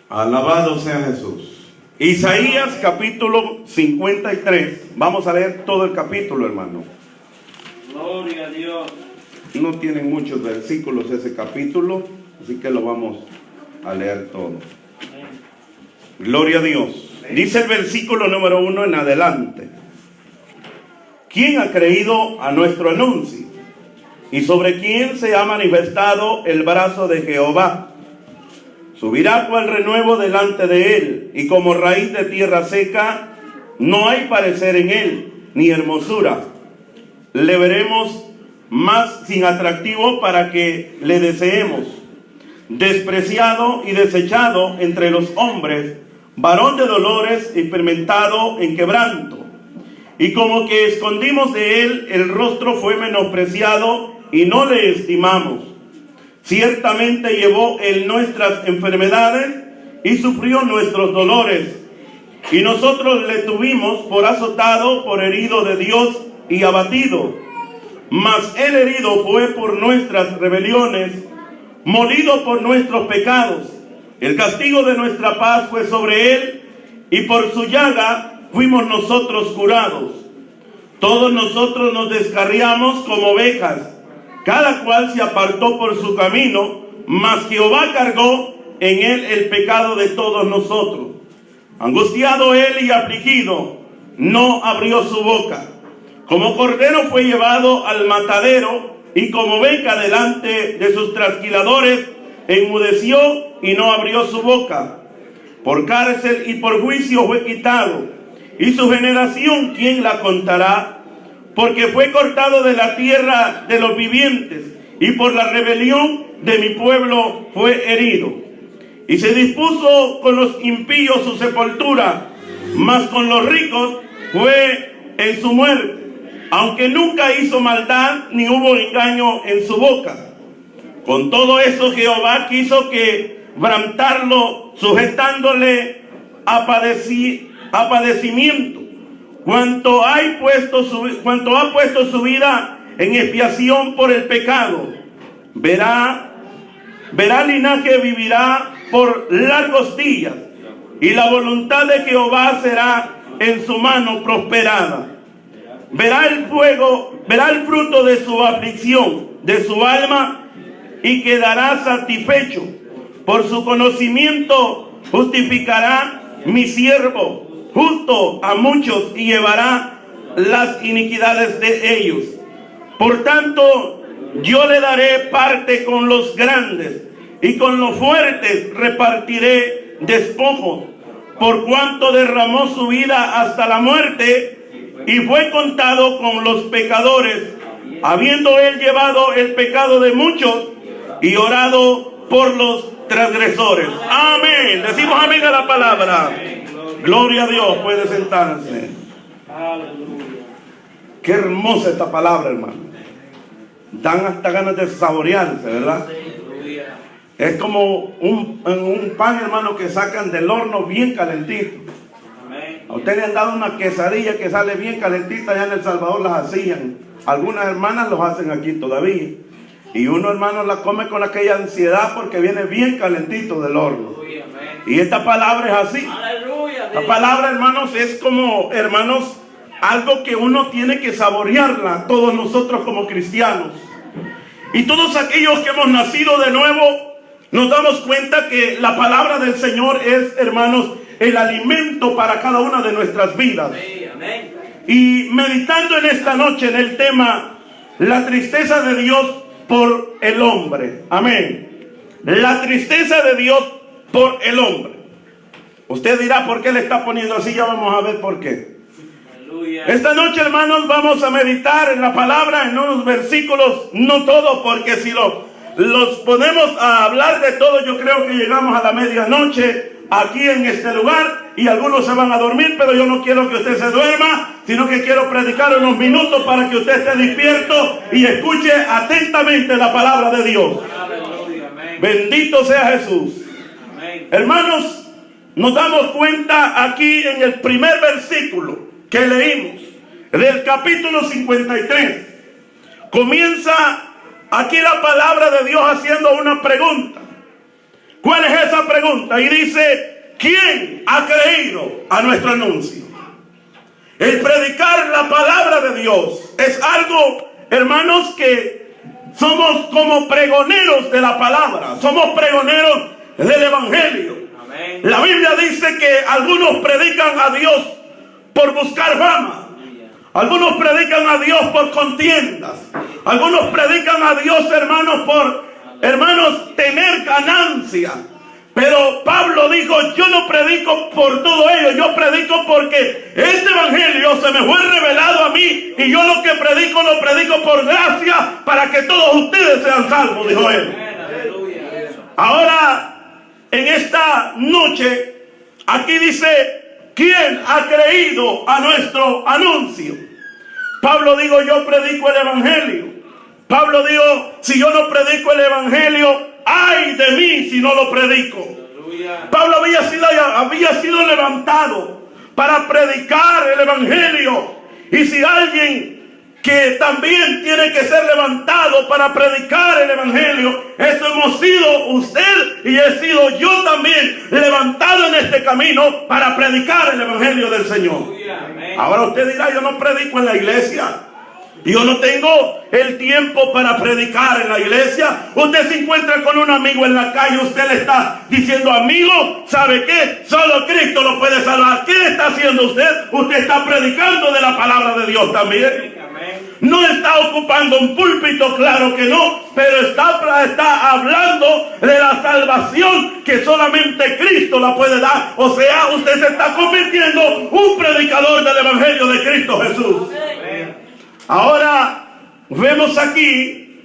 Alabado sea Jesús. Isaías capítulo 53. Vamos a leer todo el capítulo, hermano. Gloria a Dios. No tiene muchos versículos ese capítulo, así que lo vamos a leer todo. Amén. Gloria a Dios. Dice el versículo número 1 en adelante. ¿Quién ha creído a nuestro anuncio? ¿Y sobre quién se ha manifestado el brazo de Jehová? Subirá cual renuevo delante de él, y como raíz de tierra seca, no hay parecer en él, ni hermosura. Le veremos más sin atractivo para que le deseemos. Despreciado y desechado entre los hombres, varón de dolores, experimentado en quebranto. Y como que escondimos de él el rostro, fue menospreciado y no le estimamos. Ciertamente llevó él nuestras enfermedades y sufrió nuestros dolores. Y nosotros le tuvimos por azotado, por herido de Dios y abatido. Mas él herido fue por nuestras rebeliones, molido por nuestros pecados. El castigo de nuestra paz fue sobre él, y por su llaga fuimos nosotros curados. Todos nosotros nos descarriamos como ovejas, cada cual se apartó por su camino, mas Jehová cargó en él el pecado de todos nosotros. Angustiado él y afligido, no abrió su boca. Como cordero fue llevado al matadero, y como oveja delante de sus trasquiladores, enmudeció y no abrió su boca. Por cárcel y por juicio fue quitado, y su generación, ¿quién la contará? Porque fue cortado de la tierra de los vivientes, y por la rebelión de mi pueblo fue herido. Y se dispuso con los impíos su sepultura, mas con los ricos fue en su muerte, aunque nunca hizo maldad ni hubo engaño en su boca. Con todo eso Jehová quiso quebrantarlo, sujetándole a padecimiento. Cuanto ha puesto su vida en expiación por el pecado, verá linaje, vivirá por largos días, y la voluntad de Jehová será en su mano prosperada. Verá el fruto de su aflicción, de su alma, y quedará satisfecho. Por su conocimiento justificará mi siervo justo a muchos, y llevará las iniquidades de ellos. Por tanto, yo le daré parte con los grandes, y con los fuertes repartiré despojo, por cuanto derramó su vida hasta la muerte, y fue contado con los pecadores, habiendo él llevado el pecado de muchos y orado por los transgresores. Amén. Decimos amén a la palabra. Gloria a Dios. Puede sentarse. Aleluya. Qué hermosa esta palabra, hermano. Dan hasta ganas de saborearse, ¿verdad? Es como un pan, hermano, que sacan del horno bien calentito. A ustedes le han dado una quesadilla que sale bien calentita, allá en El Salvador las hacían. Algunas hermanas los hacen aquí todavía. Y uno, hermano, la come con aquella ansiedad porque viene bien calentito del horno. Y esta palabra es así. La palabra, hermanos, es como, hermanos, algo que uno tiene que saborearla, todos nosotros como cristianos. Y todos aquellos que hemos nacido de nuevo, nos damos cuenta que la palabra del Señor es, hermanos, el alimento para cada una de nuestras vidas. Y meditando en esta noche en el tema, la tristeza de Dios por el hombre. Amén. La tristeza de Dios por el hombre. Usted dirá, ¿por qué le está poniendo así? Ya vamos a ver por qué. Aleluya. Esta noche, hermanos, vamos a meditar en la palabra, en unos versículos, no todos, porque si los ponemos a hablar de todo, yo creo que llegamos a la medianoche aquí en este lugar y algunos se van a dormir, pero yo no quiero que usted se duerma, sino que quiero predicar unos minutos para que usted esté despierto y escuche atentamente la palabra de Dios. Aleluya. Bendito sea Jesús. Amén. Hermanos, nos damos cuenta aquí en el primer versículo que leímos del capítulo 53. Comienza aquí la palabra de Dios haciendo una pregunta. ¿Cuál es esa pregunta? Y dice, ¿quién ha creído a nuestro anuncio? El predicar la palabra de Dios es algo, hermanos, que somos como pregoneros de la palabra. Somos pregoneros del evangelio. Amén. La Biblia dice que algunos predican a Dios por buscar fama. Algunos predican a Dios por contiendas. Algunos predican a Dios, hermanos, por tener ganancia. Pero Pablo dijo, yo no predico por todo ello, yo predico porque este evangelio se me fue revelado a mí y yo lo que predico lo predico por gracia para que todos ustedes sean salvos, dijo él. Ahora, en esta noche, aquí dice, ¿quién ha creído a nuestro anuncio? Pablo dijo, yo predico el evangelio. Pablo dijo, si yo no predico el evangelio, ¡ay de mí si no lo predico! Pablo había sido levantado para predicar el evangelio. Y si alguien que también tiene que ser levantado para predicar el evangelio, eso hemos sido usted y he sido yo también, levantado en este camino para predicar el evangelio del Señor. Ahora usted dirá, yo no predico en la iglesia. Yo no tengo el tiempo para predicar en la iglesia. Usted se encuentra con un amigo en la calle, usted le está diciendo, amigo, ¿sabe qué? Solo Cristo lo puede salvar. ¿Qué está haciendo usted? Usted está predicando de la palabra de Dios también. No está ocupando un púlpito, claro que no, pero está hablando de la salvación que solamente Cristo la puede dar. O sea, usted se está convirtiendo un predicador del evangelio de Cristo Jesús. Ahora vemos aquí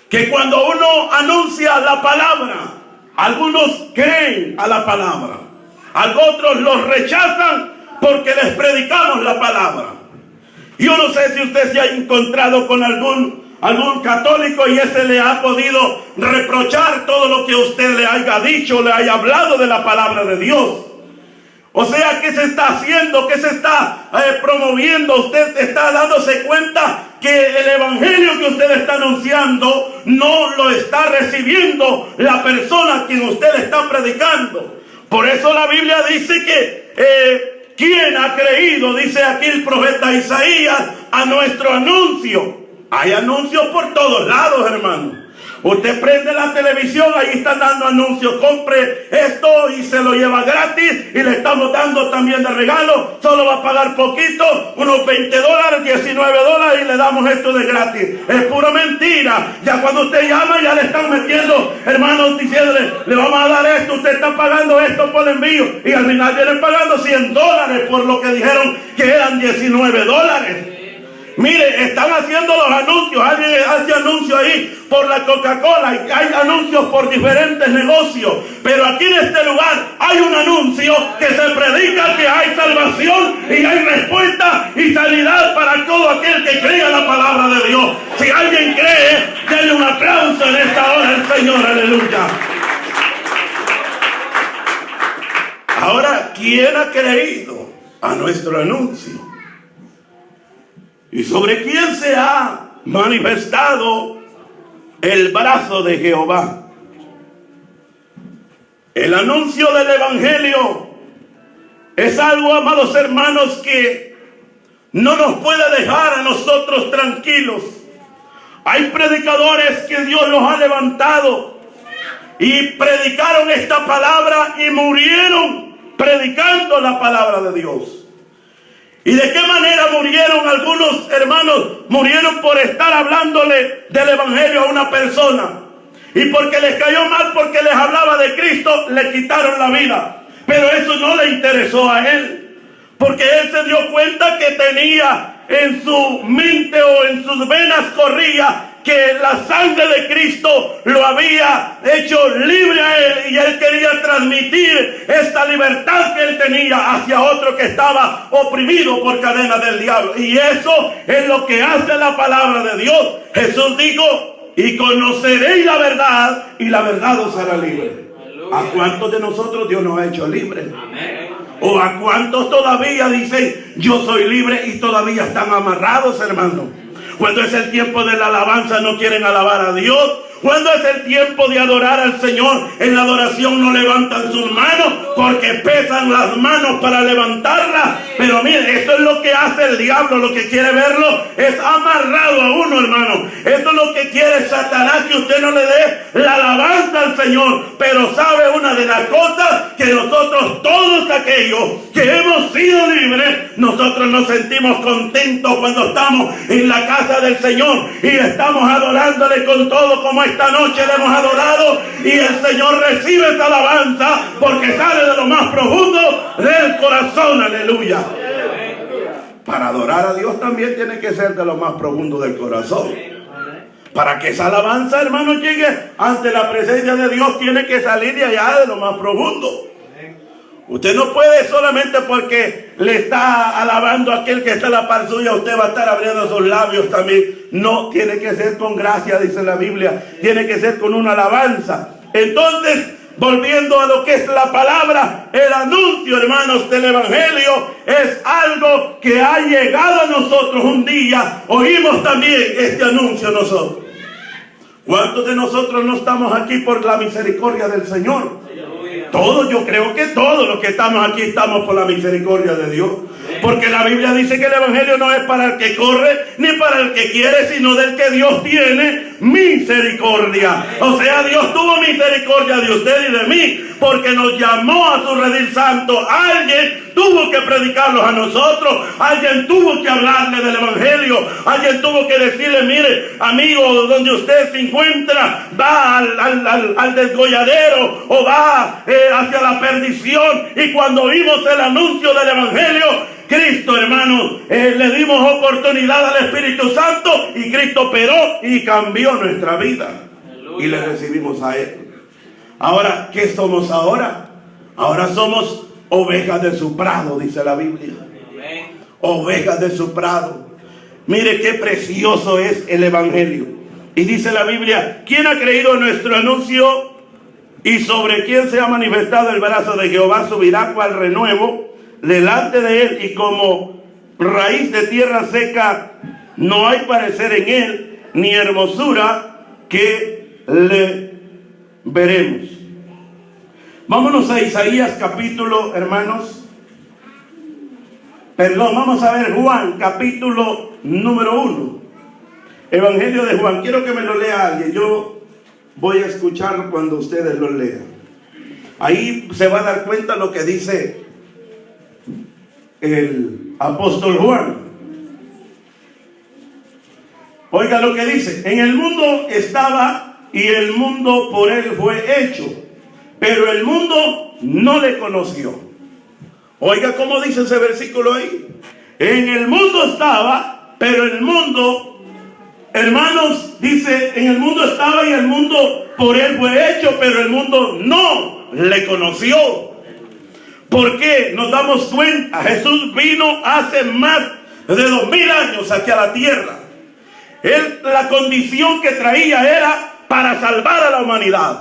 que cuando uno anuncia la palabra, algunos creen a la palabra, otros los rechazan porque les predicamos la palabra. Yo no sé si usted se ha encontrado con algún católico y ese le ha podido reprochar todo lo que usted le haya dicho, le haya hablado de la palabra de Dios. O sea, ¿qué se está haciendo? ¿Qué se está promoviendo? Usted está dándose cuenta que el evangelio que usted está anunciando no lo está recibiendo la persona a quien usted está predicando. Por eso la Biblia dice que ¿quién ha creído? Dice aquí el profeta Isaías, a nuestro anuncio. Hay anuncios por todos lados, hermano. Usted prende la televisión, ahí están dando anuncios, compre esto y se lo lleva gratis y le estamos dando también de regalo, solo va a pagar poquito, unos $20, $19 y le damos esto de gratis. Es pura mentira. Ya cuando usted llama ya le están metiendo, hermanos, diciéndole, le vamos a dar esto, usted está pagando esto por envío y al final vienen pagando $100 por lo que dijeron que eran $19. Mire, están haciendo los anuncios. Alguien hace anuncios ahí por la Coca-Cola y hay anuncios por diferentes negocios. Pero aquí en este lugar hay un anuncio que se predica que hay salvación y hay respuesta y sanidad para todo aquel que crea la palabra de Dios. Si alguien cree, denle un aplauso en esta hora al Señor. Aleluya. Ahora, ¿quién ha creído a nuestro anuncio? ¿Y sobre quién se ha manifestado el brazo de Jehová? El anuncio del evangelio es algo, amados hermanos, que no nos puede dejar a nosotros tranquilos. Hay predicadores que Dios los ha levantado y predicaron esta palabra y murieron predicando la palabra de Dios. ¿Y de qué manera murieron? Algunos hermanos murieron por estar hablándole del evangelio a una persona. Y porque les cayó mal, porque les hablaba de Cristo, le quitaron la vida. Pero eso no le interesó a él. Porque él se dio cuenta que tenía en su mente o en sus venas corría que la sangre de Cristo lo había hecho libre a él y él quería transmitir esta libertad que él tenía hacia otro que estaba oprimido por cadenas del diablo. Y eso es lo que hace la palabra de Dios. Jesús dijo, y conoceréis la verdad y la verdad os hará libre. ¿A cuántos de nosotros Dios nos ha hecho libres? ¿O a cuántos todavía dicen yo soy libre y todavía están amarrados, hermano? Cuando es el tiempo de la alabanza no quieren alabar a Dios. Cuando es el tiempo de adorar al Señor, en la adoración no levantan sus manos porque pesan las manos para levantarlas. Pero mire, eso es lo que hace el diablo. Lo que quiere verlo es amarrado a uno, hermano. Esto es lo que quiere Satanás, que usted no le dé la alabanza al Señor. Pero sabe una de las cosas, que nosotros todos aquellos que hemos sido libres, nosotros nos sentimos contentos cuando estamos en la casa del Señor y estamos adorándole con todo, como esta noche le hemos adorado, y el Señor recibe esa alabanza porque sale de lo más profundo del corazón. Aleluya. Para adorar a Dios también tiene que ser de lo más profundo del corazón. Para que esa alabanza, hermano, llegue ante la presencia de Dios, tiene que salir de allá, de lo más profundo. Usted no puede solamente porque le está alabando a aquel que está a la par suya, usted va a estar abriendo sus labios también. No, tiene que ser con gracia, dice la Biblia. Tiene que ser con una alabanza. Entonces, volviendo a lo que es la palabra, el anuncio, hermanos, del Evangelio es algo que ha llegado a nosotros un día. Oímos también este anuncio nosotros. ¿Cuántos de nosotros no estamos aquí por la misericordia del Señor? Todos, yo creo que todos los que estamos aquí estamos por la misericordia de Dios. Porque la Biblia dice que el Evangelio no es para el que corre ni para el que quiere, sino del que Dios tiene misericordia. O sea, Dios tuvo misericordia de usted y de mí, porque nos llamó a su redil santo. Alguien tuvo que predicarlos a nosotros, alguien tuvo que hablarle del Evangelio, alguien tuvo que decirle: mire, amigo, donde usted se encuentra, va al desgolladero o va hacia la perdición. Y cuando oímos el anuncio del Evangelio, Cristo, hermano, le dimos oportunidad al Espíritu Santo y Cristo operó y cambió nuestra vida. Aleluya. Y le recibimos a Él. Ahora, ¿qué somos ahora? Ahora somos ovejas de su prado, dice la Biblia. Amén. Ovejas de su prado. Mire qué precioso es el Evangelio. Y dice la Biblia: ¿quién ha creído en nuestro anuncio? Y sobre quién se ha manifestado el brazo de Jehová, subirá cual renuevo delante de él, y como raíz de tierra seca, no hay parecer en él, ni hermosura que le veremos. Vámonos a Isaías capítulo, hermanos. Vamos a ver Juan capítulo número 1. Evangelio de Juan. Quiero que me lo lea alguien. Yo voy a escucharlo cuando ustedes lo lean. Ahí se va a dar cuenta lo que dice el apóstol Juan. Oiga lo que dice: en el mundo estaba, y el mundo por él fue hecho, pero el mundo no le conoció. Oiga cómo dice ese versículo ahí. En el mundo estaba, pero el mundo, hermanos, dice: en el mundo estaba y el mundo por él fue hecho, pero el mundo no le conoció. ¿Por qué? Nos damos cuenta. Jesús vino hace más de 2000 años aquí a la tierra. La condición que traía era para salvar a la humanidad.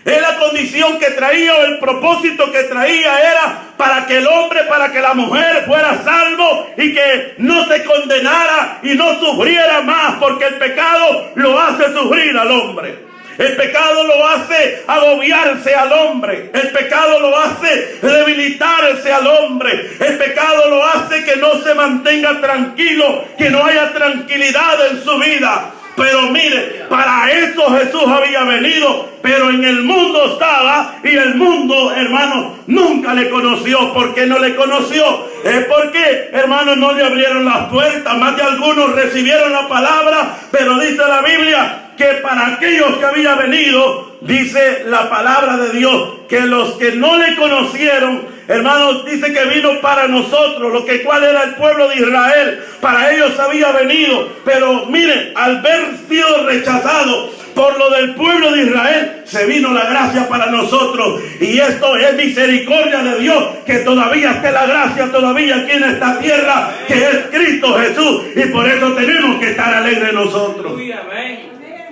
La condición que traía, o el propósito que traía, era para que el hombre, para que la mujer fuera salvo y que no se condenara y no sufriera más, porque el pecado lo hace sufrir al hombre. El pecado lo hace agobiarse al hombre. El pecado lo hace debilitarse al hombre. El pecado lo hace que no se mantenga tranquilo, que no haya tranquilidad en su vida. Pero mire, para eso Jesús había venido, pero en el mundo estaba y el mundo, hermano, nunca le conoció. ¿Por qué no le conoció? Es porque, hermano, no le abrieron las puertas. Más de algunos recibieron la palabra, pero dice la Biblia que para aquellos que había venido, dice la palabra de Dios, que los que no le conocieron, hermanos, dice que vino para nosotros, lo que cual era el pueblo de Israel. Para ellos había venido, pero miren, al ver sido rechazado por lo del pueblo de Israel, se vino la gracia para nosotros. Y esto es misericordia de Dios, que todavía esté la gracia todavía aquí en esta tierra, que es Cristo Jesús. Y por eso tenemos que estar alegres nosotros.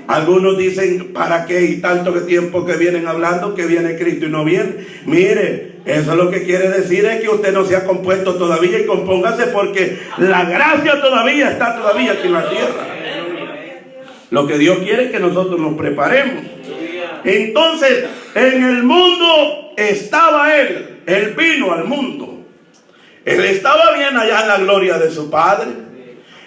Algunos dicen: ¿para qué? Y tanto tiempo que vienen hablando que viene Cristo y no viene. Mire, eso lo que quiere decir es que usted no se ha compuesto todavía, y compóngase, porque la gracia todavía está todavía aquí en la tierra. Lo que Dios quiere es que nosotros nos preparemos. Aleluya. Entonces, en el mundo estaba Él. Él vino al mundo. Él estaba bien allá en la gloria de su Padre.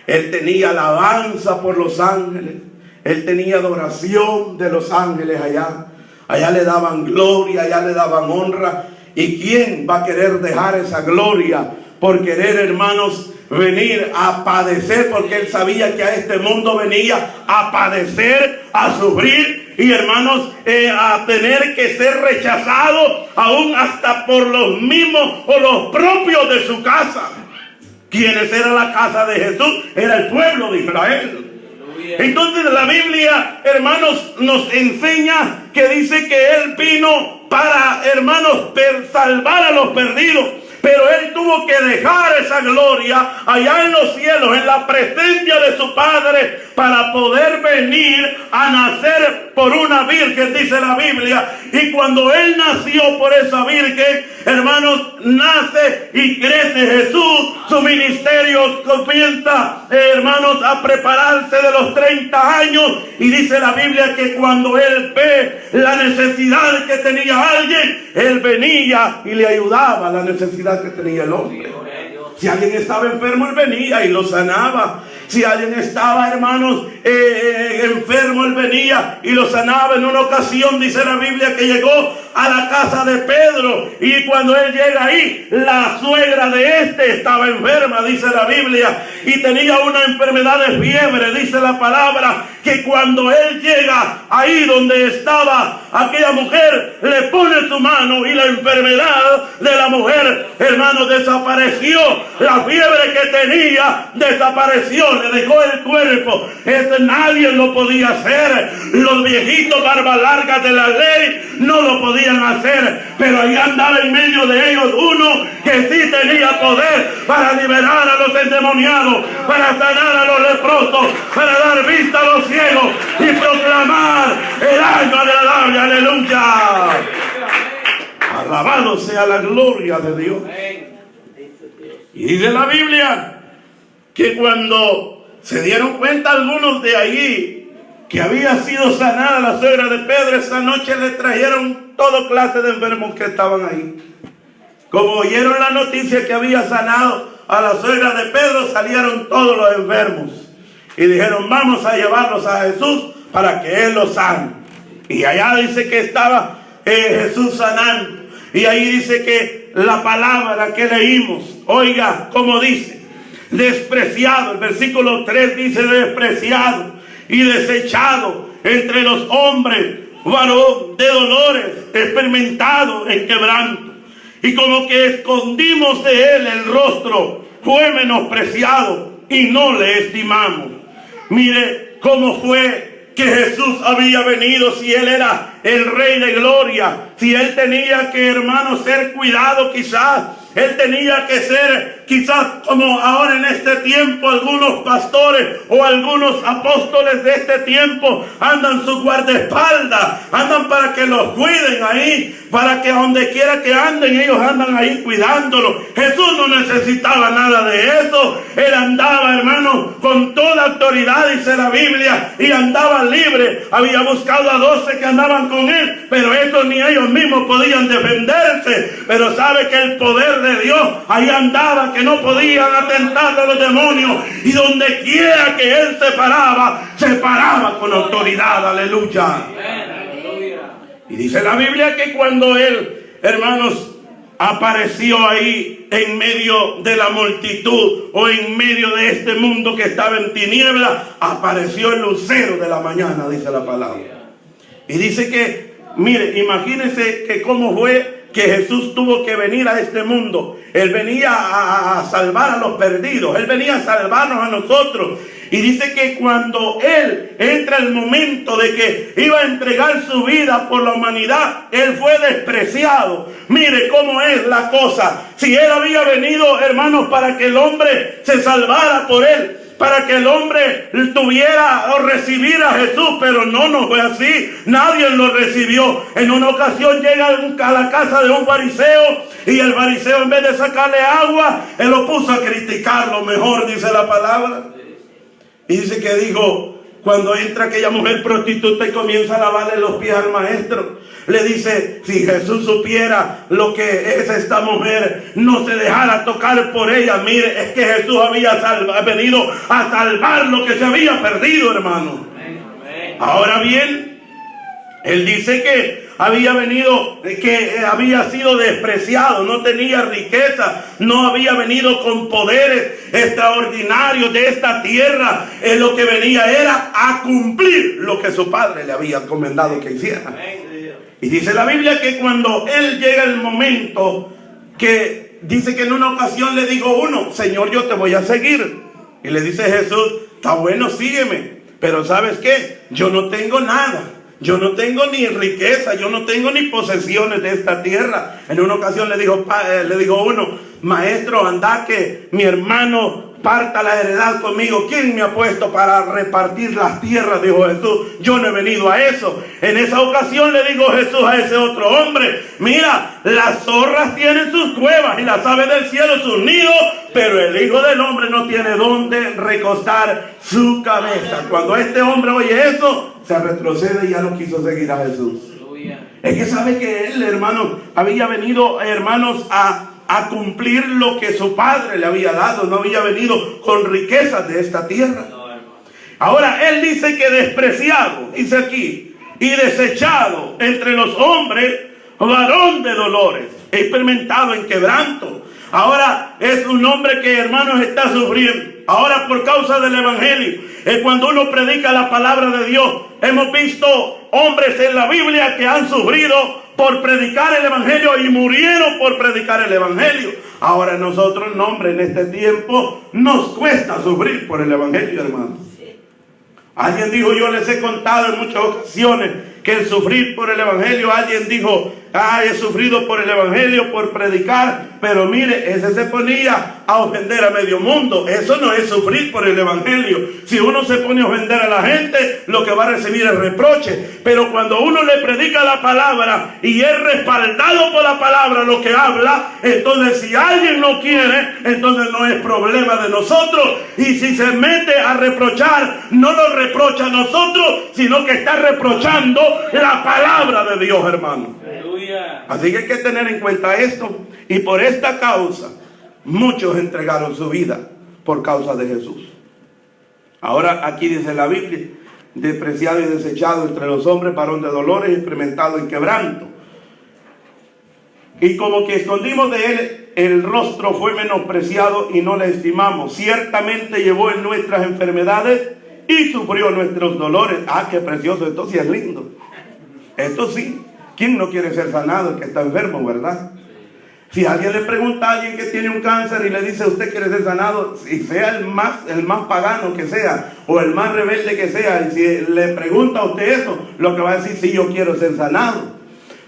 Él tenía alabanza por los ángeles. Él tenía adoración de los ángeles allá. Allá le daban gloria, allá le daban honra. ¿Y quién va a querer dejar esa gloria por querer, hermanos, venir a padecer? Porque él sabía que a este mundo venía a padecer, a sufrir y, hermanos, a tener que ser rechazado aún hasta por los mismos o los propios de su casa. ¿Quiénes era la casa de Jesús? Era el pueblo de Israel. Entonces la Biblia, hermanos, nos enseña que dice que Él vino para, hermanos, salvar a los perdidos. Pero Él tuvo que dejar esa gloria allá en los cielos, en la presencia de su Padre, para poder venir a nacer por una virgen, dice la Biblia. Y cuando Él nació por esa virgen, hermanos, nace y crece Jesús. Su ministerio comienza, hermanos, a prepararse de los 30 años. Y dice la Biblia que cuando Él ve la necesidad que tenía alguien, Él venía y le ayudaba a la necesidad que tenía el hombre. Si alguien estaba enfermo, Él venía y lo sanaba. Si alguien estaba, hermanos, enfermo, Él venía y lo sanaba. En una ocasión dice la Biblia que llegó a la casa de Pedro, y cuando él llega ahí, la suegra de este estaba enferma, dice la Biblia, y tenía una enfermedad de fiebre. Dice la palabra que cuando él llega ahí donde estaba aquella mujer, le pone su mano y la enfermedad de la mujer, hermanos, desapareció. La fiebre que tenía desapareció, le dejó el cuerpo. Nadie lo podía hacer. Los viejitos barbas largas de la ley no lo podían hacer, pero ahí andaba en medio de ellos uno que sí tenía poder para liberar a los endemoniados, para sanar a los leprosos, para dar vista a los ciegos y proclamar el año agradable. Aleluya. Alabado sea la gloria de Dios. Y dice la Biblia que cuando se dieron cuenta algunos de allí que había sido sanada la suegra de Pedro, esa noche le trajeron toda clase de enfermos que estaban ahí. Como oyeron la noticia que había sanado a la suegra de Pedro, salieron todos los enfermos y dijeron: vamos a llevarlos a Jesús para que Él los sane. Y allá dice que estaba Jesús sanando. Y ahí dice que la palabra que leímos, oiga cómo dice: despreciado. El versículo 3 dice: despreciado y desechado entre los hombres, varón de dolores, experimentado en quebranto. Y como que escondimos de él el rostro, fue menospreciado y no le estimamos. Mire cómo fue que Jesús había venido, si Él era el Rey de Gloria, si Él tenía que, hermanos, ser cuidado quizás. Él tenía que ser, quizás como ahora en este tiempo, algunos pastores o algunos apóstoles de este tiempo andan su guardaespaldas, andan para que los cuiden ahí, para que donde quiera que anden, ellos andan ahí cuidándolo. Jesús no necesitaba nada de eso. Él andaba, hermano, con toda autoridad, dice la Biblia, y andaba libre. Había buscado a 12 que andaban con él, pero estos ni ellos mismos podían defenderse. Pero sabe que el poder de Dios ahí andaba, que no podían atentar a los demonios, y donde quiera que él se paraba con autoridad. Aleluya. Y dice la Biblia que cuando él, hermanos, apareció ahí en medio de la multitud, o en medio de este mundo que estaba en tinieblas, apareció el lucero de la mañana, dice la palabra. Y dice que, mire, imagínense que cómo fue que Jesús tuvo que venir a este mundo. Él venía a salvar a los perdidos. Él venía a salvarnos a nosotros. Y dice que cuando Él entra el momento de que iba a entregar su vida por la humanidad, Él fue despreciado. Mire cómo es la cosa. Si Él había venido, hermanos, para que el hombre se salvara por Él, para que el hombre tuviera o recibiera a Jesús, pero no fue así. Nadie lo recibió. En una ocasión llega a la casa de un fariseo, y el fariseo, en vez de sacarle agua, él lo puso a criticarlo mejor, dice la palabra. Y dice que dijo: Cuando entra aquella mujer prostituta y comienza a lavarle los pies al maestro, le dice, si Jesús supiera lo que es esta mujer, no se dejara tocar por ella. Mire, es que Jesús había venido a salvar lo que se había perdido, hermano. Ahora bien, él dice que había venido, que había sido despreciado, no tenía riqueza, no había venido con poderes extraordinarios de esta tierra. En lo que venía era a cumplir lo que su padre le había encomendado que hiciera. Y dice la Biblia que cuando él llega el momento, que dice que en una ocasión le dijo uno, Señor, yo te voy a seguir. Y le dice Jesús, está bueno, sígueme, pero ¿sabes qué? Yo no tengo nada. Yo no tengo ni riqueza, yo no tengo ni posesiones de esta tierra. En una ocasión le dijo uno, maestro, anda que mi hermano parta la heredad conmigo. ¿Quién me ha puesto para repartir las tierras? Dijo Jesús, yo no he venido a eso. En esa ocasión le dijo Jesús a ese otro hombre, mira, las zorras tienen sus cuevas y las aves del cielo sus nidos, pero el Hijo del Hombre no tiene dónde recostar su cabeza. Cuando este hombre oye eso, se retrocede y ya no quiso seguir a Jesús. Es que sabe que él, hermanos, había venido, hermanos, a cumplir lo que su padre le había dado. No había venido con riquezas de esta tierra. Ahora él dice que despreciado, dice aquí, y desechado entre los hombres, varón de dolores, experimentado en quebranto. Ahora es un hombre que, hermanos, está sufriendo. Ahora por causa del evangelio, cuando uno predica la palabra de Dios, hemos visto hombres en la Biblia que han sufrido por predicar el evangelio y murieron por predicar el evangelio. Ahora nosotros, no, hombre, en este tiempo nos cuesta sufrir por el evangelio, hermanos. Alguien dijo, yo les he contado en muchas ocasiones que el sufrir por el evangelio, alguien dijo, he sufrido por el evangelio, por predicar, pero mire, ese se ponía a ofender a medio mundo. Eso no es sufrir por el evangelio. Si uno se pone a ofender a la gente, lo que va a recibir es reproche. Pero cuando uno le predica la palabra y es respaldado por la palabra lo que habla, entonces si alguien no quiere, entonces no es problema de nosotros. Y si se mete a reprochar, no lo reprocha a nosotros, sino que está reprochando la palabra de Dios, hermano. Así que hay que tener en cuenta esto. Y por esta causa muchos entregaron su vida por causa de Jesús. Ahora aquí dice la Biblia, despreciado y desechado entre los hombres, varón de dolores, experimentado en quebranto. Y como que escondimos de él el rostro, fue menospreciado y no le estimamos. Ciertamente llevó en nuestras enfermedades y sufrió nuestros dolores. Ah, qué precioso, esto sí es lindo. Esto sí. ¿Quién no quiere ser sanado? El que está enfermo, ¿verdad? Si alguien le pregunta a alguien que tiene un cáncer y le dice, ¿usted quiere ser sanado? Y sea el más pagano que sea, o el más rebelde que sea, y si le pregunta a usted eso, lo que va a decir, sí, yo quiero ser sanado.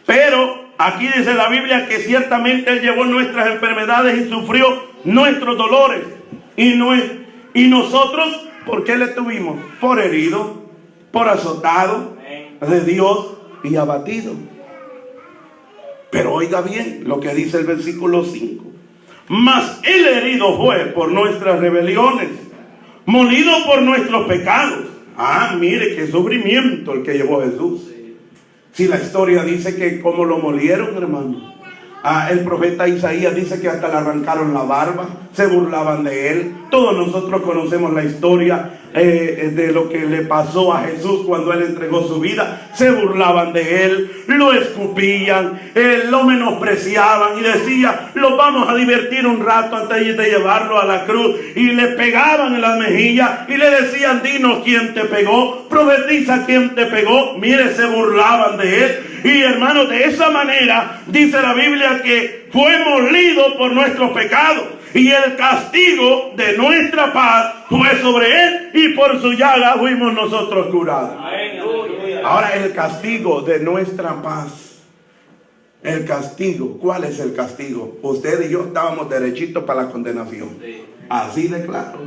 Pero aquí dice la Biblia que ciertamente Él llevó nuestras enfermedades y sufrió nuestros dolores. Y nosotros, ¿por qué le tuvimos? Por herido, por azotado de Dios y abatido. Pero oiga bien lo que dice el versículo 5. Mas el herido fue por nuestras rebeliones, molido por nuestros pecados. Ah, mire qué sufrimiento el que llevó Jesús. Si la historia dice que como lo molieron, hermano. El profeta Isaías dice que hasta le arrancaron la barba, se burlaban de él. Todos nosotros conocemos la historia de lo que le pasó a Jesús cuando Él entregó su vida. Se burlaban de Él, lo escupían, lo menospreciaban y decían, los vamos a divertir un rato antes de llevarlo a la cruz. Y le pegaban en las mejillas y le decían, dinos quién te pegó, profetiza quién te pegó. Mire, se burlaban de Él. Y hermanos, de esa manera dice la Biblia que fue molido por nuestros pecados y el castigo de nuestra paz fue sobre Él y por su llaga fuimos nosotros curados. Ahora el castigo de nuestra paz. El castigo, ¿cuál es el castigo? Usted y yo estábamos derechitos para la condenación. Así de claro.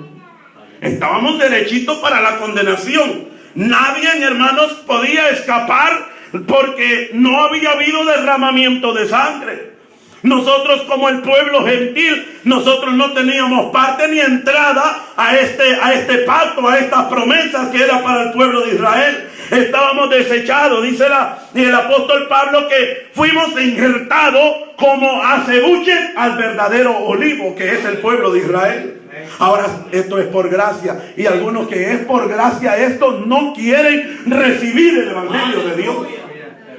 Estábamos derechitos para la condenación. Nadie, hermanos, podía escapar porque no había habido derramamiento de sangre. Nosotros como el pueblo gentil, nosotros no teníamos parte ni entrada a este pacto, a estas promesas que era para el pueblo de Israel. Estábamos desechados, dice el apóstol Pablo, que fuimos injertados como acebuche al verdadero olivo, que es el pueblo de Israel. Ahora esto es por gracia, y algunos que es por gracia esto no quieren recibir el evangelio de Dios.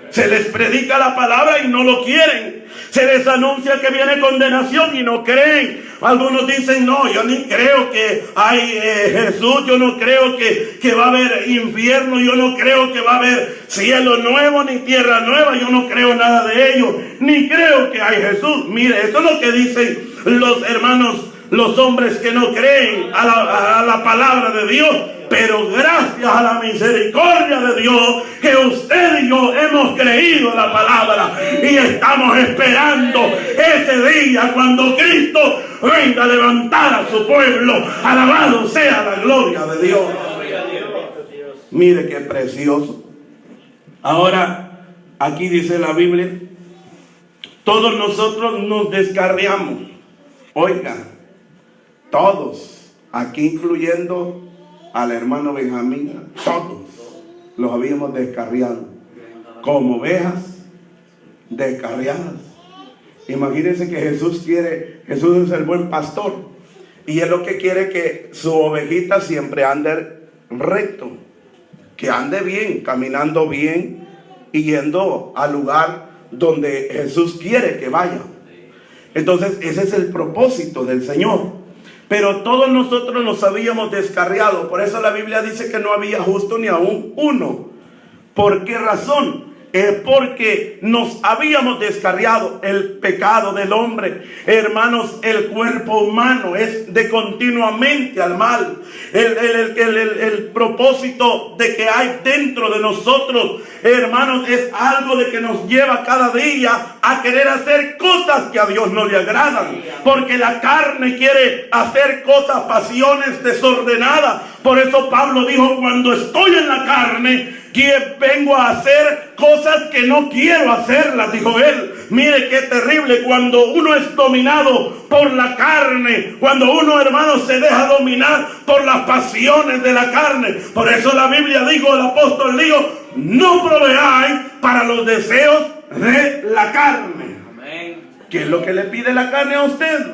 Se les predica la palabra y no lo quieren. Se les anuncia que viene condenación y no creen. Algunos dicen, no, yo ni creo que hay Jesús, yo no creo que va a haber infierno, yo no creo que va a haber cielo nuevo ni tierra nueva, yo no creo nada de ello, ni creo que hay Jesús. Mire, eso es lo que dicen los hermanos, los hombres que no creen a la palabra de Dios. Pero gracias a la misericordia de Dios, que usted y yo hemos creído la palabra y estamos esperando ese día cuando Cristo venga a levantar a su pueblo. Alabado sea la gloria de Dios. Mire qué precioso. Ahora, aquí dice la Biblia, todos nosotros nos descarriamos. Oiga, todos, aquí incluyendo al hermano Benjamín, todos los habíamos descarriado como ovejas descarriadas. Imagínense que Jesús es el buen pastor, y él lo que quiere que su ovejita siempre ande recto, que ande bien, caminando bien y yendo al lugar donde Jesús quiere que vaya. Entonces ese es el propósito del Señor. Pero todos nosotros nos habíamos descarriado. Por eso la Biblia dice que no había justo ni aún uno. ¿Por qué razón? Porque nos habíamos descarriado. El pecado del hombre, hermanos, el cuerpo humano es de continuamente al mal. El propósito de que hay dentro de nosotros, hermanos, es algo de que nos lleva cada día a querer hacer cosas que a Dios no le agradan. Porque la carne quiere hacer cosas, pasiones desordenadas. Por eso Pablo dijo, cuando estoy en la carne, que vengo a hacer cosas que no quiero hacerlas, dijo él. Mire qué terrible cuando uno es dominado por la carne, cuando uno, hermano, se deja dominar por las pasiones de la carne. Por eso la Biblia dijo, el apóstol dijo, no proveáis para los deseos de la carne. ¿Qué es lo que le pide la carne a usted?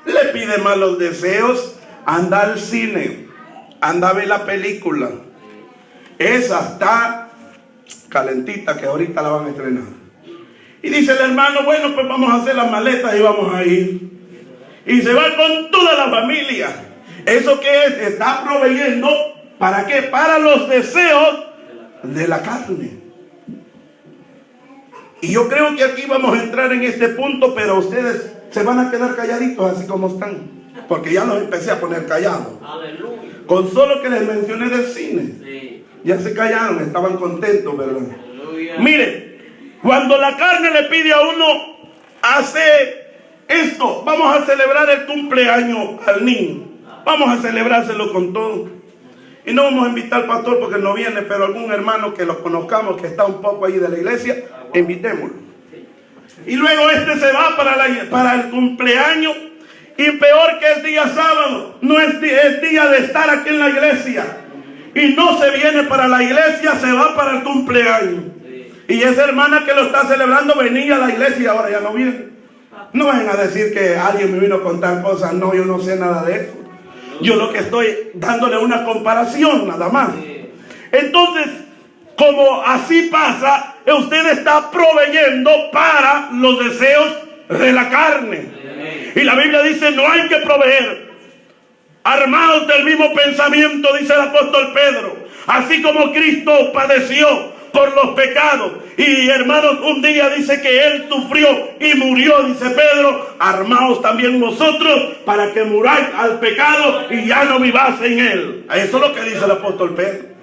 Le pide más los deseos. Anda al cine, anda a ver la película. Esa está calentita, que ahorita la van a estrenar. Y dice el hermano, bueno, pues vamos a hacer las maletas y vamos a ir. Y se va con toda la familia. ¿Eso qué es? Está proveyendo, ¿para qué? Para los deseos de la carne. Y yo creo que aquí vamos a entrar en este punto, pero ustedes se van a quedar calladitos así como están, porque ya los empecé a poner callados. Aleluya. Con solo que les mencioné del cine. Sí. Ya se callaron, estaban contentos, ¿verdad? Aleluya. Mire, cuando la carne le pide a uno, hace esto, vamos a celebrar el cumpleaños al niño, vamos a celebrárselo con todo. Y no vamos a invitar al pastor porque no viene, pero algún hermano que lo conozcamos, que está un poco ahí de la iglesia, invitémoslo. Y luego este se va para el cumpleaños, y peor que es día sábado, no es día de estar aquí en la iglesia. Y no se viene para la iglesia, se va para el cumpleaños. Y esa hermana que lo está celebrando venía a la iglesia y ahora ya no viene. No vayan a decir que alguien me vino a contar cosas. No, yo no sé nada de eso. Yo lo que estoy dándole una comparación nada más. Entonces, como así pasa, usted está proveyendo para los deseos de la carne. Y la Biblia dice, no hay que proveer. Armados del mismo pensamiento, dice el apóstol Pedro. Así como Cristo padeció por los pecados. Y hermanos, un día dice que Él sufrió y murió, dice Pedro. Armaos también vosotros para que muráis al pecado y ya no viváis en él. Eso es lo que dice el apóstol Pedro.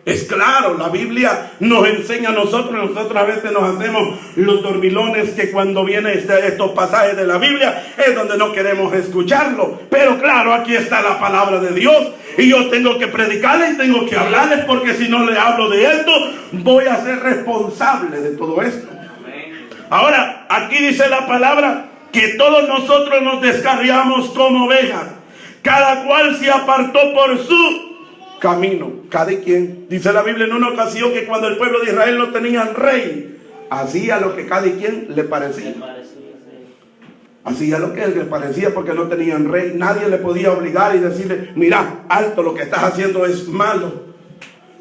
Es claro, la Biblia nos enseña a nosotros a veces nos hacemos los dormilones, que cuando vienen estos pasajes de la Biblia es donde no queremos escucharlo. Pero claro, aquí está la palabra de Dios y yo tengo que predicarles y tengo que hablarles, porque si no le hablo de esto, voy a ser responsable de todo esto. Ahora, aquí dice la palabra que todos nosotros nos descarriamos como ovejas. Cada cual se apartó por su camino. Cada quien. Dice la Biblia en una ocasión que cuando el pueblo de Israel no tenían rey, hacía lo que cada quien le parecía. Hacía lo que le parecía porque no tenían rey. Nadie le podía obligar y decirle, mira, alto, lo que estás haciendo es malo.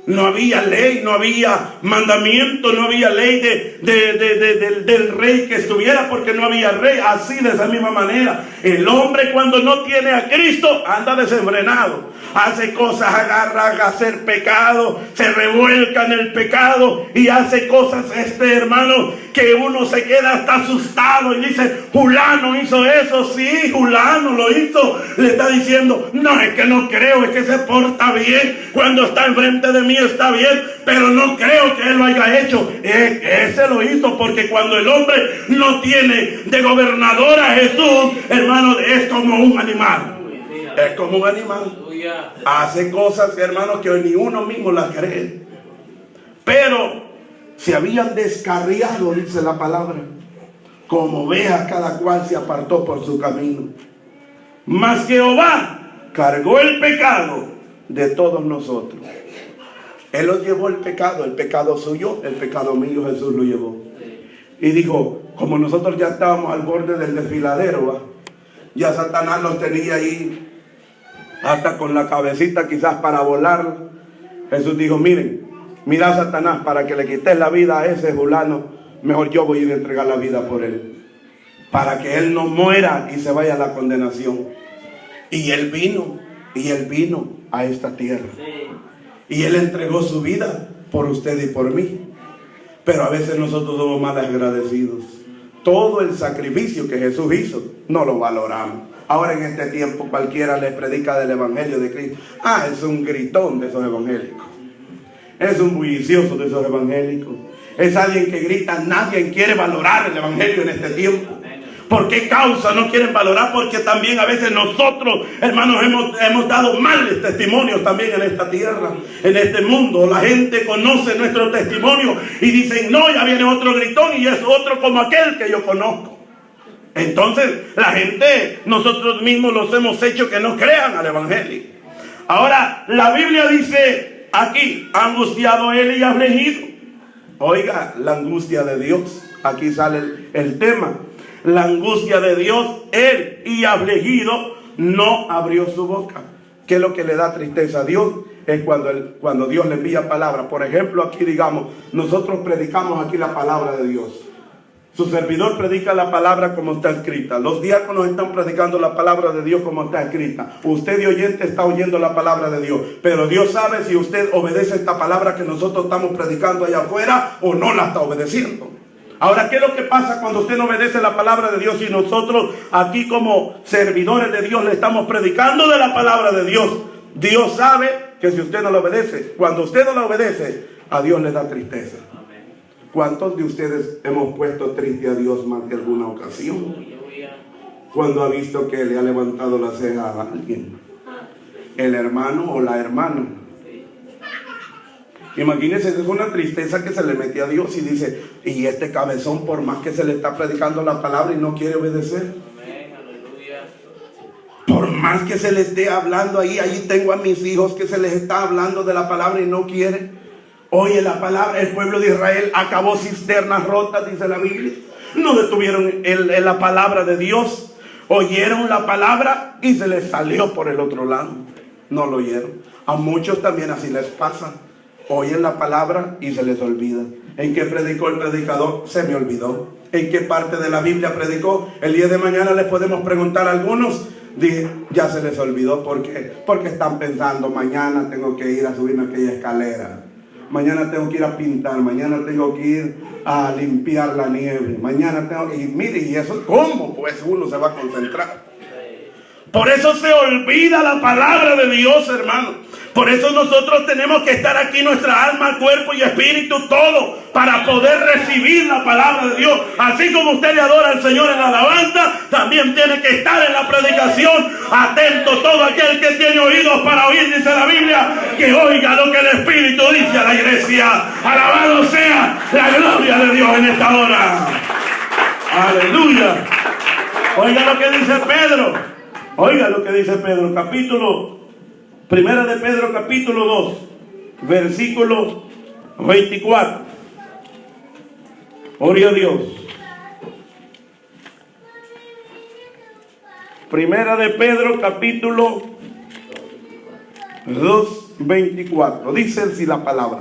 No había ley, no había mandamiento, no había ley del rey que estuviera porque no había rey. Así, de esa misma manera, el hombre cuando no tiene a Cristo anda desenfrenado. Hace cosas, agarra a hacer pecado, se revuelca en el pecado y hace cosas, hermano, que uno se queda hasta asustado y dice, fulano hizo eso. Sí, fulano lo hizo. Le está diciendo, no, es que no creo, es que se porta bien. Cuando está enfrente de mí está bien, pero no creo que él lo haya hecho. Ese lo hizo, porque cuando el hombre no tiene de gobernador a Jesús, hermano, es como un animal. Es como un animal. Hace cosas, hermanos, que ni uno mismo las cree. Pero se habían descarriado, dice la palabra. Como ovejas, cada cual se apartó por su camino. Mas Jehová cargó el pecado de todos nosotros. Él los llevó el pecado suyo, el pecado mío, Jesús lo llevó. Y dijo, como nosotros ya estábamos al borde del desfiladero, ¿va? Ya Satanás los tenía ahí hasta con la cabecita quizás para volar. Jesús dijo, mira Satanás, para que le quites la vida a ese fulano, mejor yo voy a ir a entregar la vida por él, para que él no muera y se vaya a la condenación. Y él vino a esta tierra. Y él entregó su vida por usted y por mí. Pero a veces nosotros somos mal agradecidos. Todo el sacrificio que Jesús hizo no lo valoramos. Ahora en este tiempo cualquiera les predica del evangelio de Cristo. Es un gritón de esos evangélicos. Es un bullicioso de esos evangélicos. Es alguien que grita. Nadie quiere valorar el evangelio en este tiempo. ¿Por qué causa no quieren valorar? Porque también a veces nosotros, hermanos, hemos dado males testimonios también en esta tierra, en este mundo. La gente conoce nuestro testimonio y dicen, no, ya viene otro gritón y es otro como aquel que yo conozco. Entonces la gente, nosotros mismos los hemos hecho que no crean al evangelio. Ahora la Biblia dice aquí, angustiado él y afligido. Oiga, la angustia de Dios. Aquí sale el tema. La angustia de Dios, él y afligido, no abrió su boca. ¿Qué es lo que le da tristeza a Dios? Es cuando Dios le envía palabra. Por ejemplo, aquí digamos, nosotros predicamos aquí la palabra de Dios. Su servidor predica la palabra como está escrita. Los diáconos están predicando la palabra de Dios como está escrita. Usted de oyente está oyendo la palabra de Dios. Pero Dios sabe si usted obedece esta palabra que nosotros estamos predicando allá afuera o no la está obedeciendo. Ahora, ¿qué es lo que pasa cuando usted no obedece la palabra de Dios y nosotros aquí como servidores de Dios le estamos predicando de la palabra de Dios? Dios sabe que si usted no la obedece, cuando usted no la obedece, a Dios le da tristeza. ¿Cuántos de ustedes hemos puesto triste a Dios más de alguna ocasión? Cuando ha visto que le ha levantado la ceja a alguien, el hermano o la hermana. Imagínense, es una tristeza que se le mete a Dios y dice, y este cabezón, por más que se le está predicando la palabra y no quiere obedecer. Por más que se le esté hablando ahí tengo a mis hijos que se les está hablando de la palabra y no quiere. Oye la palabra, el pueblo de Israel acabó cisternas rotas, dice la Biblia. No detuvieron la palabra de Dios. Oyeron la palabra y se les salió por el otro lado. No lo oyeron. A muchos también así les pasa. Oyen la palabra y se les olvida. ¿En qué predicó el predicador? Se me olvidó. ¿En qué parte de la Biblia predicó? El día de mañana les podemos preguntar a algunos. Dije, ya se les olvidó. ¿Por qué? Porque están pensando, mañana tengo que ir a subirme aquella escalera. Mañana tengo que ir a pintar. Mañana tengo que ir a limpiar la nieve. Mañana tengo que ir. Mire, ¿y eso cómo? Pues uno se va a concentrar. Por eso se olvida la palabra de Dios, hermano. Por eso nosotros tenemos que estar aquí, nuestra alma, cuerpo y espíritu, todo, para poder recibir la palabra de Dios. Así como usted le adora al Señor en la alabanza, también tiene que estar en la predicación, atento todo aquel que tiene oídos para oír, dice la Biblia, que oiga lo que el Espíritu dice a la iglesia. Alabado sea la gloria de Dios en esta hora. Aleluya. Oiga lo que dice Pedro. Oiga lo que dice Pedro. Primera de Pedro capítulo 2. Versículo 24. Gloria a Dios. Primera de Pedro capítulo 2, 24. Dice así la palabra.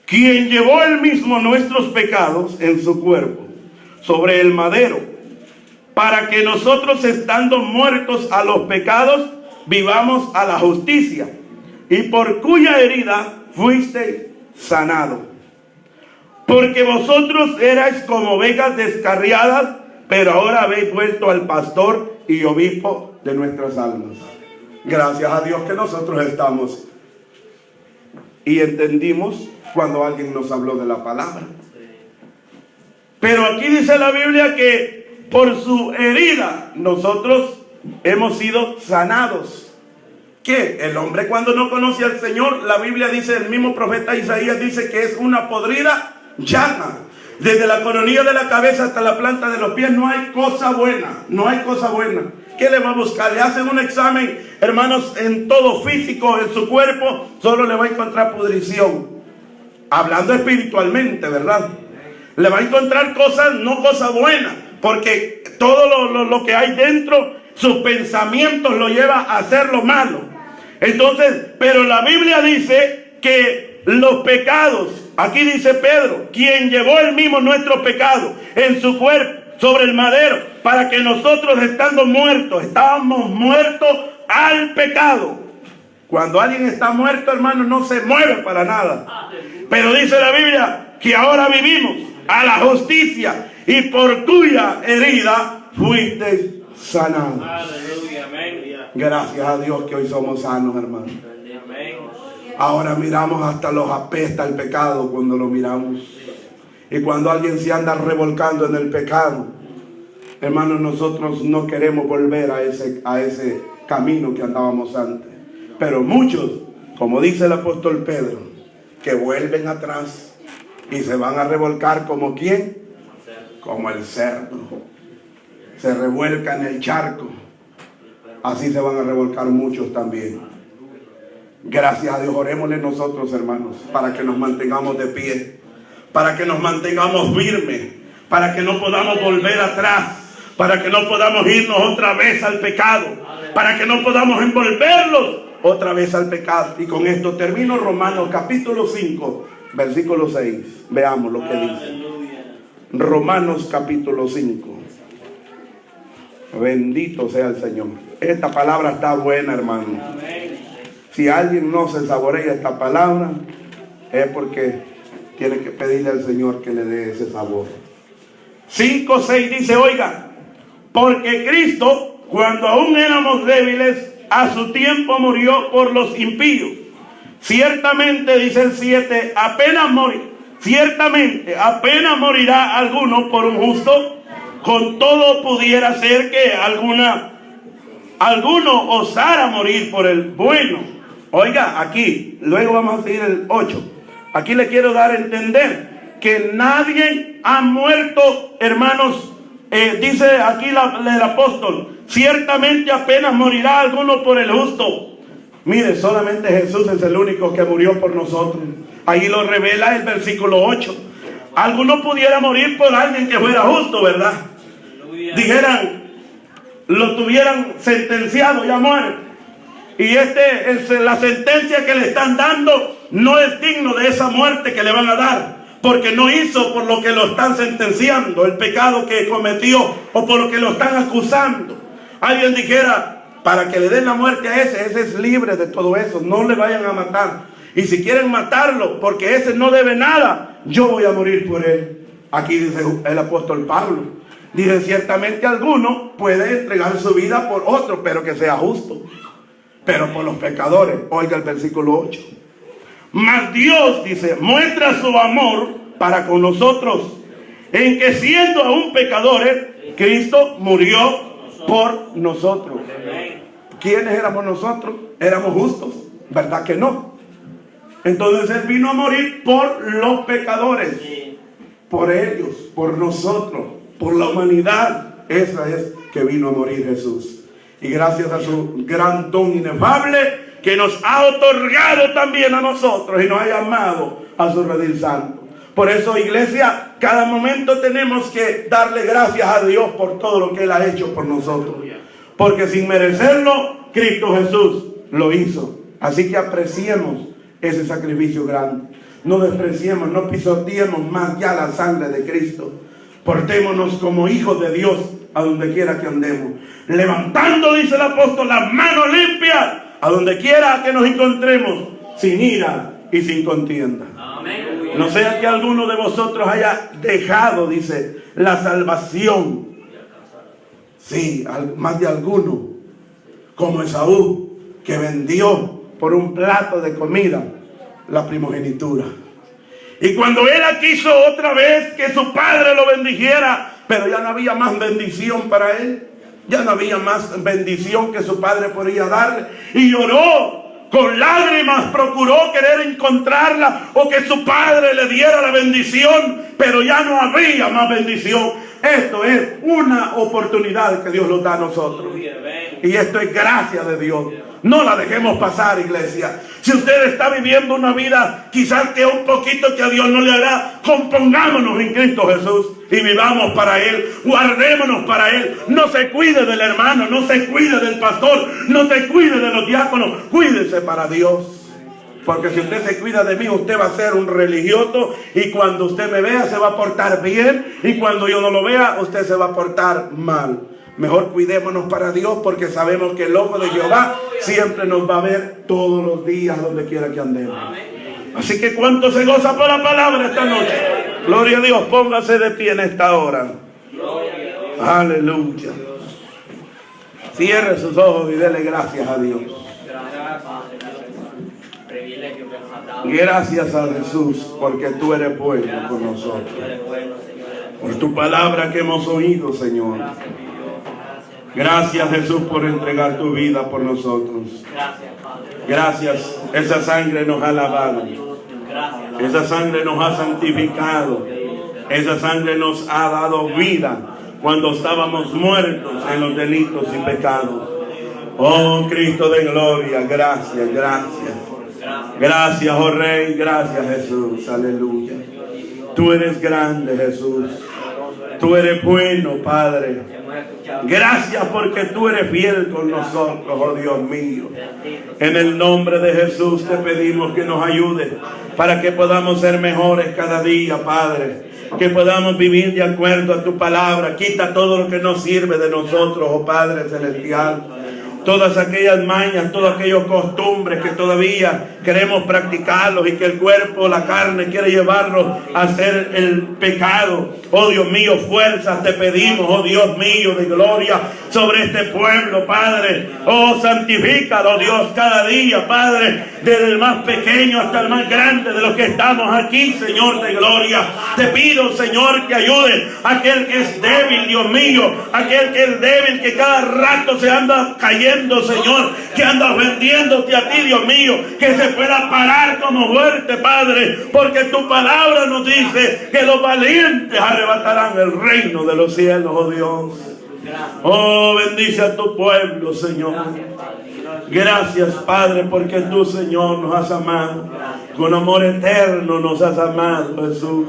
Quien llevó él mismo nuestros pecados en su cuerpo sobre el madero, para que nosotros, estando muertos a los pecados, vivamos a la justicia, y por cuya herida fuiste sanado. Porque vosotros erais como ovejas descarriadas, pero ahora habéis vuelto al pastor y obispo de nuestras almas. Gracias a Dios que nosotros estamos y entendimos cuando alguien nos habló de la palabra. Pero aquí dice la Biblia que por su herida nosotros hemos sido sanados. ¿Qué? El hombre cuando no conoce al Señor, la Biblia dice, el mismo profeta Isaías dice que es una podrida llaga. Desde la coronilla de la cabeza hasta la planta de los pies no hay cosa buena, no hay cosa buena. ¿Qué le va a buscar? Le hacen un examen, hermanos, en todo físico, en su cuerpo, solo le va a encontrar pudrición. Hablando espiritualmente, ¿verdad? Le va a encontrar cosas, no cosas buenas, porque todo lo que hay dentro, sus pensamientos lo lleva a hacer lo malo. Entonces, pero la Biblia dice que los pecados, aquí dice Pedro, quien llevó él mismo nuestro pecado en su cuerpo sobre el madero, para que nosotros, estando muertos, estábamos muertos al pecado. Cuando alguien está muerto, hermano, no se mueve para nada. Pero dice la Biblia que ahora vivimos a la justicia, y por cuya herida fuiste sanados. Aleluya, amén. Gracias a Dios que hoy somos sanos, hermano. Amén. Ahora miramos, hasta los apesta el pecado cuando lo miramos. Y cuando alguien se anda revolcando en el pecado, hermanos, nosotros no queremos volver a ese camino que andábamos antes. Pero muchos, como dice el apóstol Pedro, que vuelven atrás y se van a revolcar como ¿quién? Como el cerdo. Se revuelca en el charco. Así se van a revolcar muchos también. Gracias a Dios, orémosle nosotros, hermanos, para que nos mantengamos de pie, para que nos mantengamos firmes, para que no podamos volver atrás, para que no podamos irnos otra vez al pecado, para que no podamos envolverlos otra vez al pecado. Y con esto termino. Romanos capítulo 5, versículo 6. Veamos lo que dice. Romanos capítulo 5. Bendito sea el Señor. Esta palabra está buena, hermano. Si alguien no se saborea esta palabra, es porque tiene que pedirle al Señor que le dé ese sabor. 5:6 dice, oiga, porque Cristo, cuando aún éramos débiles, a su tiempo murió por los impíos. Ciertamente, dice el 7, apenas morirá alguno por un justo. Con todo pudiera ser que alguno osara morir por el bueno. Oiga, aquí, luego vamos a seguir el 8. Aquí le quiero dar a entender que nadie ha muerto, hermanos. Dice aquí el apóstol, ciertamente apenas morirá alguno por el justo. Mire, solamente Jesús es el único que murió por nosotros. Ahí lo revela el versículo 8. Alguno pudiera morir por alguien que fuera justo, ¿verdad? Dijeran, lo tuvieran sentenciado ya muerto. Y la sentencia que le están dando no es digno de esa muerte que le van a dar, porque no hizo por lo que lo están sentenciando, el pecado que cometió, o por lo que lo están acusando. Alguien dijera, para que le den la muerte a ese es libre de todo eso, no le vayan a matar. Y si quieren matarlo, porque ese no debe nada, yo voy a morir por él. Aquí dice el apóstol Pablo, dice, ciertamente alguno puede entregar su vida por otro, pero que sea justo. Pero por los pecadores, oiga el versículo 8. Mas Dios, dice, muestra su amor para con nosotros, en que siendo aún pecadores, Cristo murió por nosotros. ¿Quiénes éramos nosotros? ¿Éramos justos? ¿Verdad que no? Entonces Él vino a morir por los pecadores. por ellos, por nosotros, por la humanidad. Esa es que vino a morir Jesús. Y gracias a su gran don inefable que nos ha otorgado también a nosotros y nos ha llamado a su redil santo. Por eso, iglesia, cada momento tenemos que darle gracias a Dios por todo lo que Él ha hecho por nosotros. Porque sin merecerlo, Cristo Jesús lo hizo. Así que apreciemos ese sacrificio grande. No despreciemos, no pisoteemos más ya la sangre de Cristo. Portémonos como hijos de Dios a donde quiera que andemos. Levantando, dice el apóstol, las manos limpias a donde quiera que nos encontremos, sin ira y sin contienda. Amén. No sea que alguno de vosotros haya dejado, dice, la salvación. Sí, más de alguno, como Esaú, que vendió por un plato de comida la primogenitura. Y cuando él quiso otra vez que su padre lo bendijera, pero ya no había más bendición para él. Ya no había más bendición que su padre podía darle. Y lloró con lágrimas, procuró querer encontrarla o que su padre le diera la bendición, pero ya no había más bendición. Esto es una oportunidad que Dios nos da a nosotros. Y esto es gracia de Dios. No la dejemos pasar, iglesia. Si usted está viviendo una vida quizás que un poquito que a Dios no le hará, compongámonos en Cristo Jesús y vivamos para Él, guardémonos para Él. No se cuide del hermano, no se cuide del pastor, no se cuide de los diáconos, cuídese para Dios. Porque si usted se cuida de mí, usted va a ser un religioso, y cuando usted me vea se va a portar bien, y cuando yo no lo vea usted se va a portar mal. Mejor cuidémonos para Dios, porque sabemos que el ojo de Jehová siempre nos va a ver todos los días donde quiera que andemos. Así que ¿cuánto se goza por la palabra esta noche? Gloria a Dios. Póngase de pie en esta hora. Aleluya. Cierre sus ojos y dele gracias a Dios. Gracias a Jesús, porque tú eres bueno con nosotros. Por tu palabra que hemos oído, Señor. Gracias, Jesús, por entregar tu vida por nosotros. Gracias. Esa sangre nos ha lavado. Esa sangre nos ha santificado. Esa sangre nos ha dado vida cuando estábamos muertos en los delitos y pecados. Oh, Cristo de gloria, gracias, gracias. Gracias, oh Rey, gracias, Jesús. Aleluya. Tú eres grande, Jesús. Tú eres bueno, Padre. Gracias porque tú eres fiel con nosotros, oh Dios mío. En el nombre de Jesús te pedimos que nos ayudes para que podamos ser mejores cada día, Padre. Que podamos vivir de acuerdo a tu palabra. Quita todo lo que no sirve de nosotros, oh Padre celestial. Todas aquellas mañas, todas aquellas costumbres que todavía queremos practicarlos y que el cuerpo, la carne quiere llevarnos a hacer el pecado. Oh Dios mío, fuerzas te pedimos, oh Dios mío de gloria, sobre este pueblo, Padre. Oh, santifícalo, Dios, cada día, Padre, desde el más pequeño hasta el más grande de los que estamos aquí, Señor de gloria. Te pido, Señor, que ayude a aquel que es débil, Dios mío, aquel que es débil, que cada rato se anda cayendo, Señor, que anda ofendiéndote a ti, Dios mío, que se pueda parar como fuerte, Padre, porque tu palabra nos dice que los valientes arrebatarán el reino de los cielos, oh Dios. Oh, bendice a tu pueblo, Señor. Gracias, Padre, porque tú, Señor, nos has amado. Con amor eterno nos has amado, Jesús.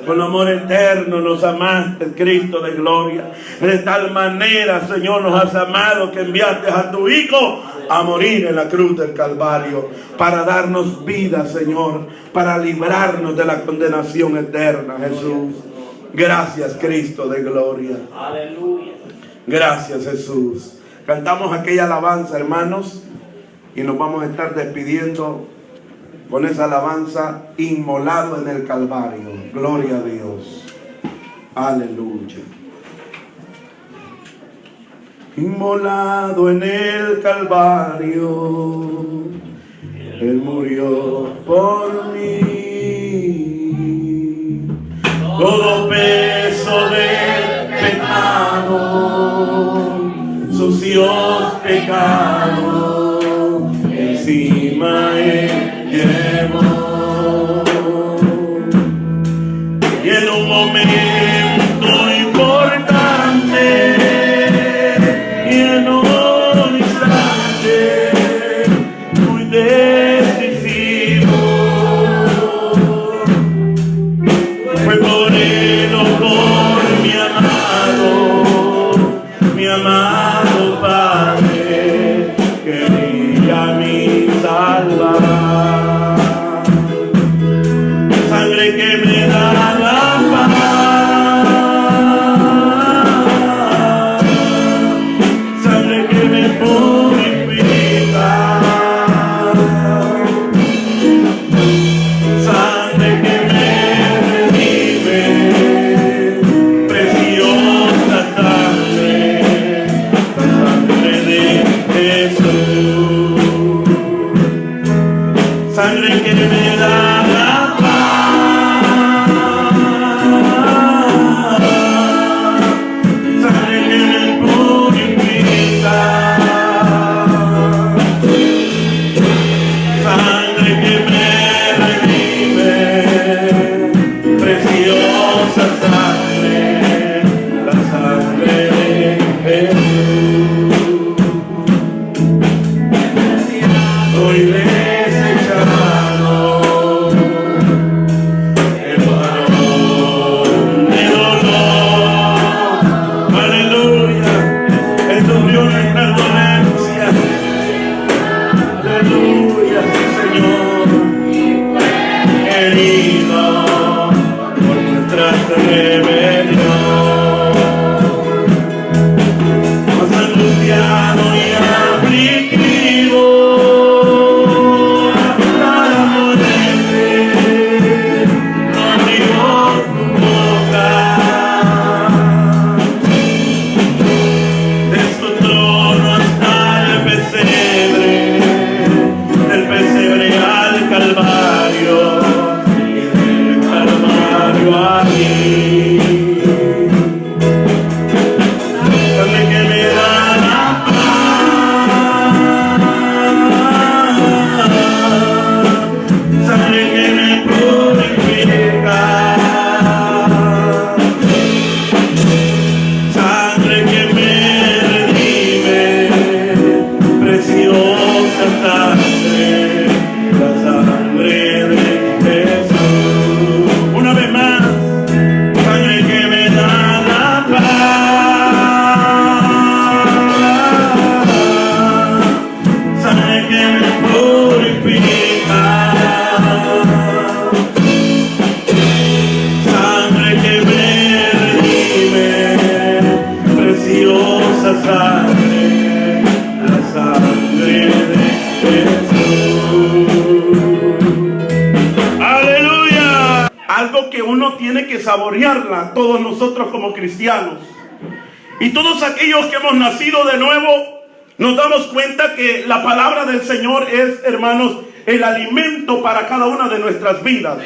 Con amor eterno nos amaste, Cristo de gloria. De tal manera, Señor, nos has amado que enviaste a tu Hijo a morir en la cruz del Calvario para darnos vida, Señor, para librarnos de la condenación eterna, Jesús. Gracias, Cristo de gloria. Aleluya. Gracias, Jesús. Cantamos aquella alabanza, hermanos, y nos vamos a estar despidiendo con esa alabanza, inmolado en el Calvario. Gloria a Dios. Aleluya. Inmolado en el Calvario, Él murió por mí. Todo peso del pecado, sucios pecados, encima Él llevó. Y en un momento momento importante y en un instante muy decisivo fue por él o por mi amado Padre, quería mi salvar. Sangre que me da la paz, sangre que me purifica, sangre que me redime, preciosa sangre, la sangre de Jesús, sangre que me da la tiene que saborearla, todos nosotros como cristianos. Y todos aquellos que hemos nacido de nuevo, nos damos cuenta que la palabra del Señor es, hermanos, el alimento para cada una de nuestras vidas.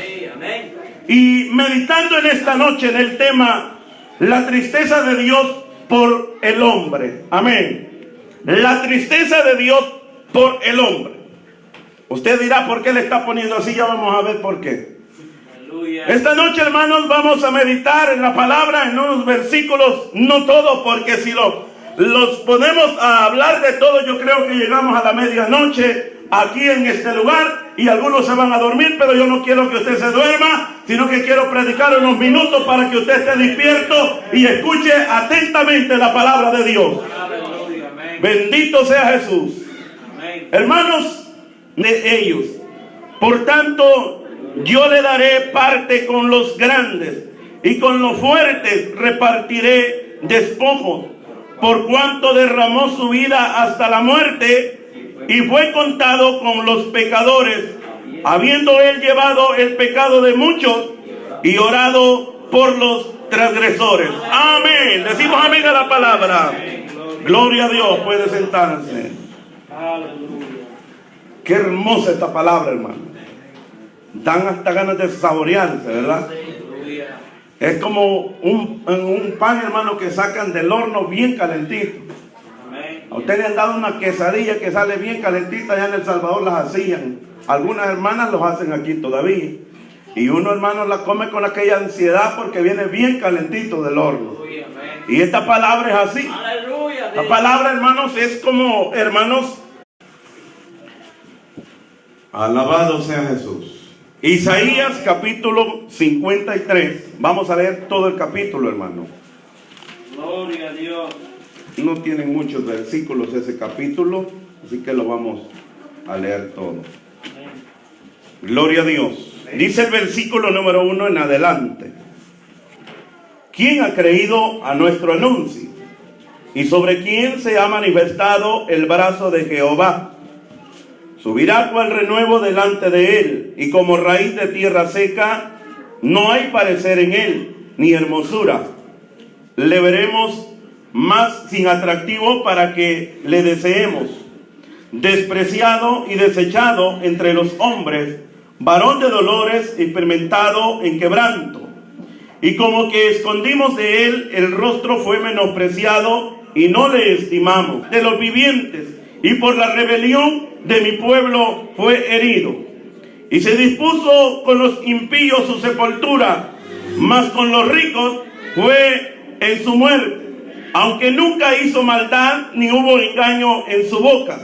Y meditando en esta noche en el tema, la tristeza de Dios por el hombre. Amén. La tristeza de Dios por el hombre. Usted dirá, ¿por qué le está poniendo así? Ya vamos a ver por qué. Esta noche, hermanos, vamos a meditar en la palabra, en unos versículos, no todos, porque si los ponemos a hablar de todo, yo creo que llegamos a la medianoche aquí en este lugar y algunos se van a dormir, pero yo no quiero que usted se duerma, sino que quiero predicar unos minutos para que usted esté despierto y escuche atentamente la palabra de Dios. Bendito sea Jesús. Hermanos de ellos, por tanto, yo le daré parte con los grandes y con los fuertes repartiré despojo, por cuanto derramó su vida hasta la muerte y fue contado con los pecadores, habiendo él llevado el pecado de muchos y orado por los transgresores. Amén. Decimos amén a la palabra. Gloria a Dios. Puede sentarse. Qué hermosa esta palabra, hermano. Dan hasta ganas de saborearse, ¿verdad? Es como un pan, hermano, que sacan del horno bien calentito. A ustedes le han dado una quesadilla que sale bien calentita, allá en El Salvador las hacían. Algunas hermanas los hacen aquí todavía. Y uno, hermano, la come con aquella ansiedad porque viene bien calentito del horno. Aleluya, amén. Y esta palabra es así. Aleluya. La palabra, hermanos, es como, hermanos, alabado sea Jesús. Isaías capítulo 53. Vamos a leer todo el capítulo, hermano. Gloria a Dios. No tienen muchos versículos ese capítulo, así que lo vamos a leer todo. Amén. Gloria a Dios. Dice el versículo número 1 en adelante. ¿Quién ha creído a nuestro anuncio? ¿Y sobre quién se ha manifestado el brazo de Jehová? Subirá cual renuevo delante de él, y como raíz de tierra seca, no hay parecer en él, ni hermosura. Le veremos más sin atractivo para que le deseemos. Despreciado y desechado entre los hombres, varón de dolores, experimentado en quebranto. Y como que escondimos de él el rostro, fue menospreciado y no le estimamos. De los vivientes y por la rebelión de mi pueblo fue herido. Y se dispuso con los impíos su sepultura, mas con los ricos fue en su muerte. Aunque nunca hizo maldad, ni hubo engaño en su boca.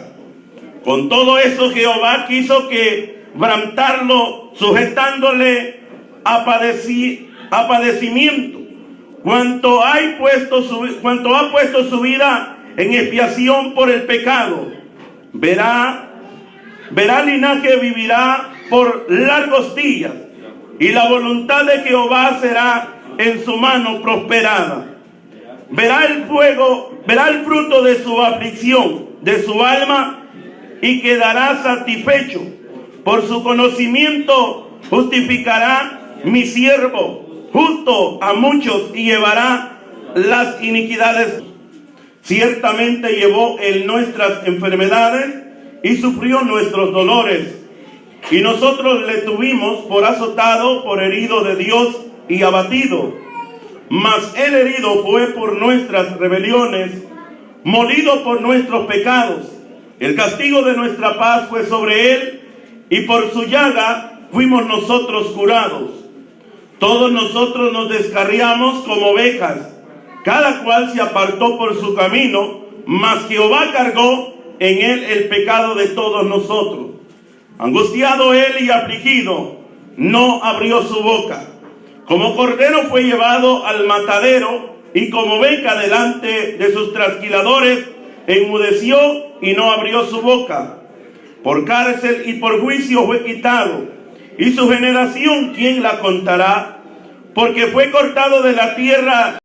Con todo eso Jehová quiso quebrantarlo, sujetándole a padecimiento. Cuanto ha puesto su vida en expiación por el pecado, verá linaje, vivirá por largos días, y la voluntad de Jehová será en su mano prosperada. Verá el fruto de su aflicción, de su alma, y quedará satisfecho. Por su conocimiento justificará mi siervo justo a muchos, y llevará las iniquidades. Ciertamente llevó él nuestras enfermedades y sufrió nuestros dolores. Y nosotros le tuvimos por azotado, por herido de Dios y abatido. Mas el herido fue por nuestras rebeliones, molido por nuestros pecados. El castigo de nuestra paz fue sobre él, y por su llaga fuimos nosotros curados. Todos nosotros nos descarriamos como ovejas, cada cual se apartó por su camino, mas Jehová cargó en él el pecado de todos nosotros. Angustiado él y afligido, no abrió su boca. Como cordero fue llevado al matadero, y como oveja delante de sus trasquiladores, enmudeció y no abrió su boca. Por cárcel y por juicio fue quitado, y su generación, ¿quién la contará? Porque fue cortado de la tierra